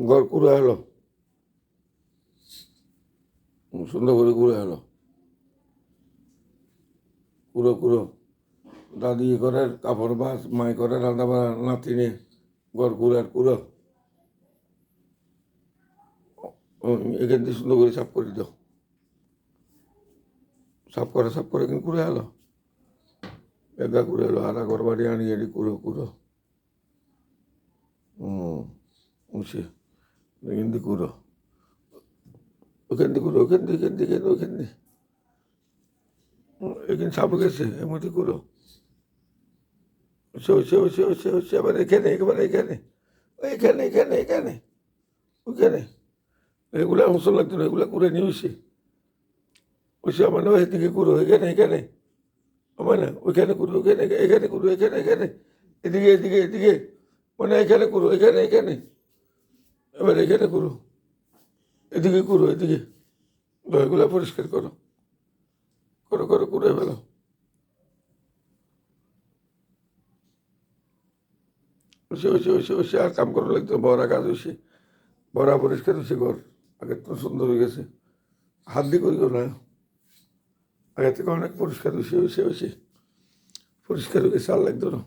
ঘর কুড়ে এলো, সুন্দর করে কুড়ে এলো, কুড়ো কুড়ো দাদি ঘরের কাপড় বাস, মাই ঘরের রান্না বান্না, নাতি নিয়ে ঘর কুড়ার কুড়ো। এখান থেকে সুন্দর করে সাফ করে দাও, সাফ করে কিন্তু কুড়ে এলো, এগা কুড়ে এলো, হারা ঘর বাড়ি আনি এটি কুড়ো কুড়ো। সে এখান থেকে কুড়ো, ওখান থেকে কুড়ো, ওখান থেকে ওখান থেকে এখানে সাপ গেছে, এর মধ্যে কুড়ো। সে আবার এখানে, একেবারে এখানে, এখানে এখানে এখানে ওইখানে। এগুলো অংশ লাগতো না, এগুলো করে নিয়ে ওইসে ওইসে আমার না ওই দিকে করো, এখানে এখানে আমার না ওইখানে করো, ওইখানে এখানে করো, এখানে এখানে এদিকে এদিকে এদিকে, মানে এখানে করো, এখানে এখানে, এবার এখানে করো, এদিকে করো, এদিকে এগুলো পরিষ্কার করো, করো করো করে ফেলো। ওইসে আর কাম করা লাগতো, বড়া কাজ হয়েছে, বড়া পরিষ্কার হয়েছে, ঘর আগের তো সুন্দর হয়ে গেছে, হাত দিয়ে করিও না, আগে থেকে অনেক পরিষ্কার হয়েছে, পরিষ্কার হয়ে গেছে, আর লাগতো না।